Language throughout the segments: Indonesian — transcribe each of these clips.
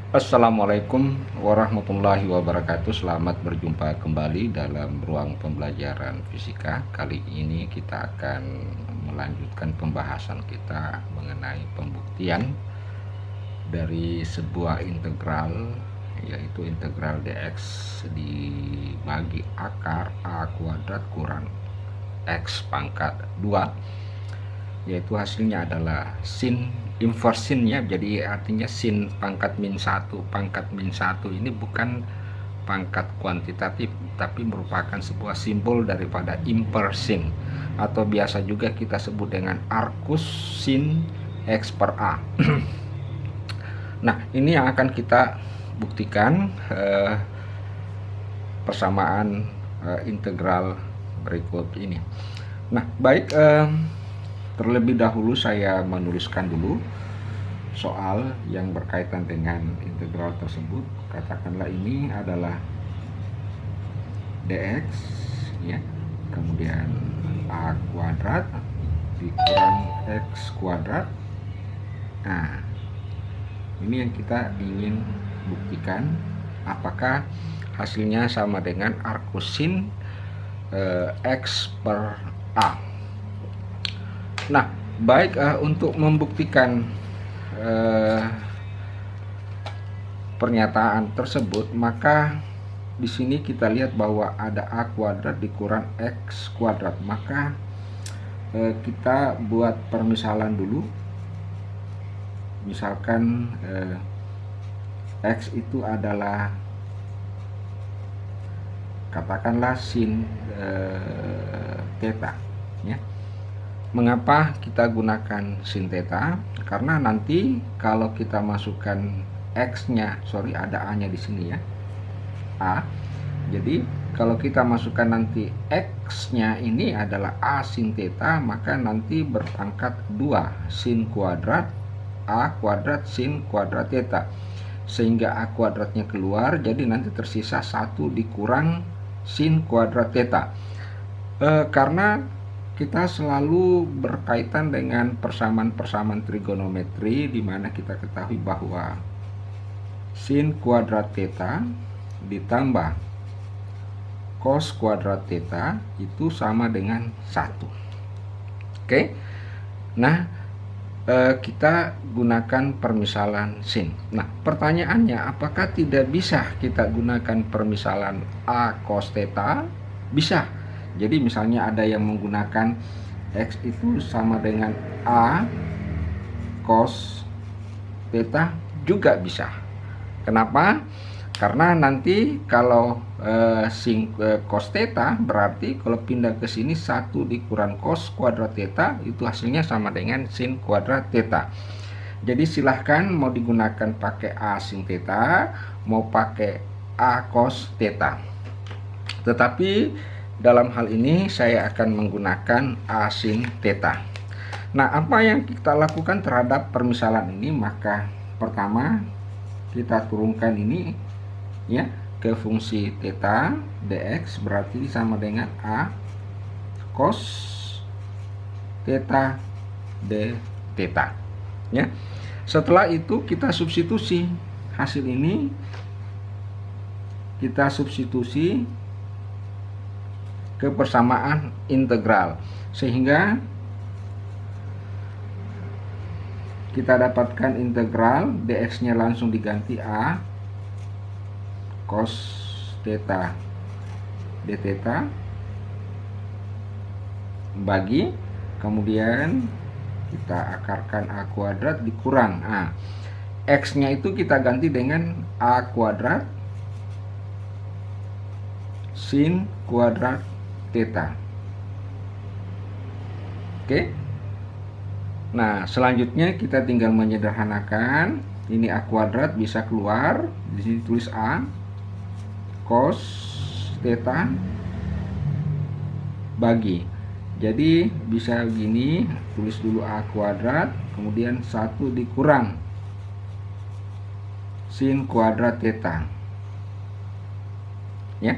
Assalamualaikum warahmatullahi wabarakatuh. Selamat berjumpa kembali dalam ruang pembelajaran fisika. Kali ini kita akan melanjutkan pembahasan kita mengenai pembuktian dari sebuah integral, yaitu integral dx dibagi akar a kuadrat kurang x pangkat 2, yaitu hasilnya adalah sin inverse sinnya. Jadi artinya sin pangkat min 1 pangkat min 1 ini bukan pangkat kuantitatif, tapi merupakan sebuah simbol daripada inversin, atau biasa juga kita sebut dengan arcus sin x per a. Nah, ini yang akan kita buktikan persamaan integral berikut ini. Nah, baik, terlebih dahulu saya menuliskan dulu soal yang berkaitan dengan integral tersebut. Katakanlah ini adalah dx, ya, kemudian a kuadrat dikurang x kuadrat. Nah, ini yang kita ingin buktikan, apakah hasilnya sama dengan arcus sin x per a. Nah, baik, untuk membuktikan pernyataan tersebut, maka di sini kita lihat bahwa ada a kuadrat dikurang x kuadrat. Maka kita buat permisalan dulu. Misalkan x itu adalah, katakanlah, sin theta, ya. Mengapa kita gunakan sin theta? Karena nanti kalau kita masukkan x-nya, ada a-nya di sini, ya, a. Jadi kalau kita masukkan nanti x-nya ini adalah a sin theta, maka nanti berpangkat 2 sin kuadrat a kuadrat sin kuadrat theta, sehingga a kuadratnya keluar, jadi nanti tersisa 1 dikurang sin kuadrat theta. Karena kita selalu berkaitan dengan persamaan-persamaan trigonometri, di mana kita ketahui bahwa sin kuadrat theta ditambah cos kuadrat theta itu sama dengan 1. Oke. Nah, kita gunakan permisalan sin. Nah, pertanyaannya, apakah tidak bisa kita gunakan permisalan a cos theta? Bisa. Jadi misalnya ada yang menggunakan x itu sama dengan a cos theta, juga bisa. Kenapa? Karena nanti kalau sin cos theta, berarti kalau pindah ke sini 1 dikurang cos kuadrat theta, itu hasilnya sama dengan sin kuadrat theta. Jadi silahkan mau digunakan pakai a sin theta, mau pakai a cos theta. Tetapi dalam hal ini saya akan menggunakan a sin theta. Nah, apa yang kita lakukan terhadap permisalan ini? Maka pertama kita turunkan ini, ya, ke fungsi theta dx, berarti sama dengan a cos theta d theta, ya. Setelah itu kita substitusi hasil ini, kita substitusi ke persamaan integral, sehingga kita dapatkan integral dx nya langsung diganti a cos theta d theta bagi, kemudian kita akarkan a kuadrat dikurang x nya itu kita ganti dengan a kuadrat sin kuadrat theta. Oke. Nah, selanjutnya kita tinggal menyederhanakan. Ini a kuadrat bisa keluar, di sini tulis a cos theta bagi. Jadi bisa gini, tulis dulu a kuadrat, kemudian 1 dikurang sin kuadrat theta, ya.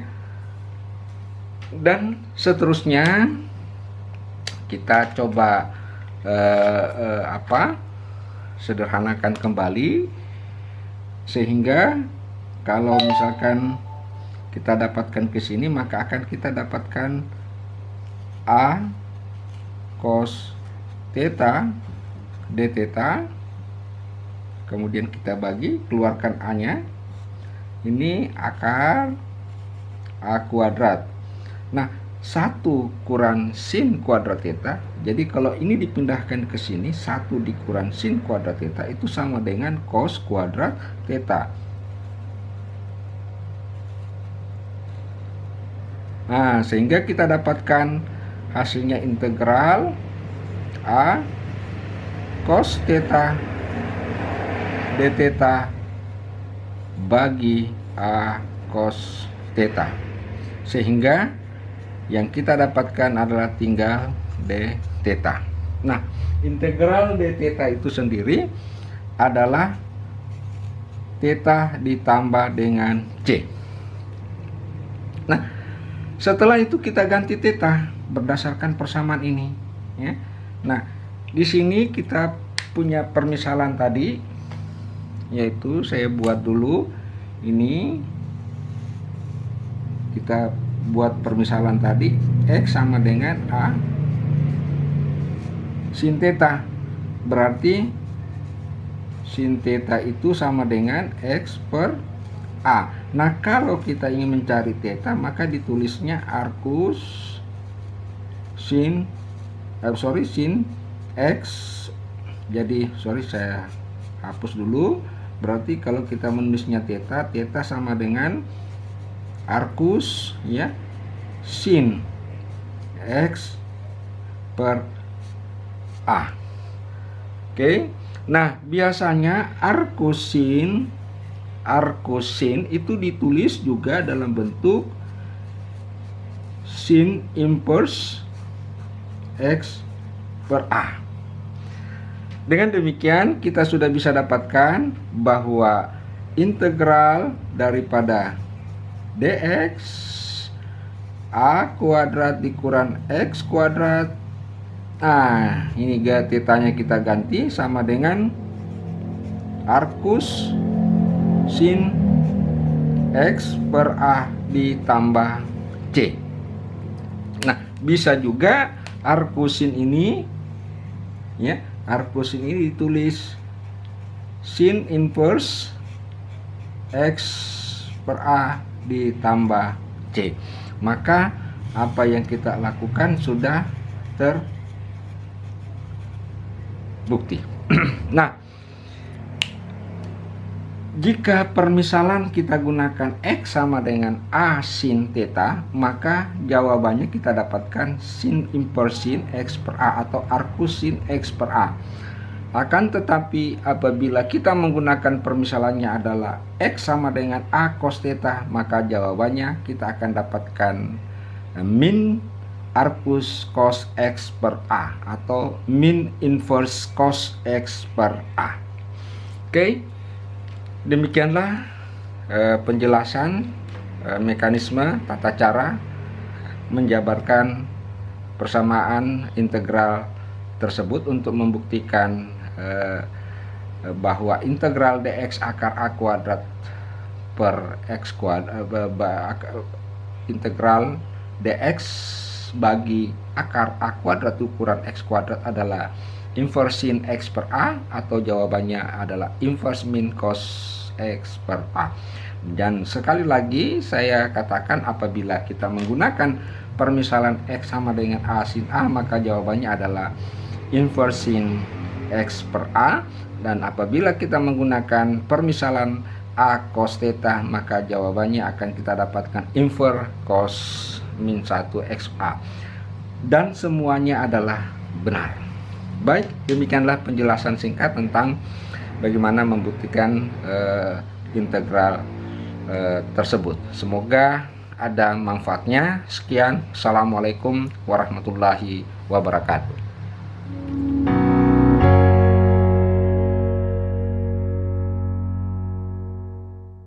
Dan seterusnya kita coba sederhanakan kembali. Sehingga kalau misalkan kita dapatkan ke sini, maka akan kita dapatkan A cos theta d theta, kemudian kita bagi, keluarkan A nya, ini akar A kuadrat. Nah, 1 kurang sin kuadrat theta, jadi kalau ini dipindahkan ke sini, 1 dikurang sin kuadrat theta itu sama dengan cos kuadrat theta. Nah, sehingga kita dapatkan hasilnya integral A cos theta d theta bagi A cos theta, sehingga yang kita dapatkan adalah tinggal d theta. Nah, integral d theta itu sendiri adalah theta ditambah dengan c. Nah, setelah itu kita ganti theta berdasarkan persamaan ini, ya. Nah, di sini kita punya permisalan tadi, yaitu saya buat dulu ini, kita buat permisalan tadi, X sama dengan A sin theta, berarti sin theta itu sama dengan X per A. Nah, kalau kita ingin mencari theta, maka ditulisnya arcus sin sin X. Jadi saya hapus dulu. Berarti kalau kita menulisnya theta, theta sama dengan arcus, ya, sin X per A. Oke. Nah, biasanya arcus sin itu ditulis juga dalam bentuk sin inverse X per A. Dengan demikian kita sudah bisa dapatkan bahwa integral daripada dx A kuadrat dikurang X kuadrat, nah ini tetanya kita ganti sama dengan arcus sin X per A ditambah C. Nah, bisa juga arcusin ini, ya, arcusin ini ditulis sin inverse X per A ditambah C. Maka apa yang kita lakukan sudah terbukti. Nah, jika permisalan kita gunakan X sama dengan A sin theta, maka jawabannya kita dapatkan sin inverse sin X per A atau arcus sin X per A. Akan tetapi apabila kita menggunakan permisalannya adalah X sama dengan A cos theta, maka jawabannya kita akan dapatkan min arcus cos X per A atau min inverse cos X per A. Oke. Demikianlah penjelasan mekanisme tata cara menjabarkan persamaan integral tersebut untuk membuktikan bahwa integral dx akar A kuadrat per X kuadrat, integral dx bagi akar A kuadrat ukuran X kuadrat adalah inverse sin X per A, atau jawabannya adalah inverse min cos X per A. Dan sekali lagi saya katakan, apabila kita menggunakan permisalan X sama dengan A sin A, maka jawabannya adalah inverse sin X per A. Dan apabila kita menggunakan permisalan A cos theta, maka jawabannya akan kita dapatkan inverse cos min 1 X A. Dan semuanya adalah benar. Baik, demikianlah penjelasan singkat tentang bagaimana membuktikan integral tersebut. Semoga ada manfaatnya. Sekian, assalamualaikum warahmatullahi wabarakatuh.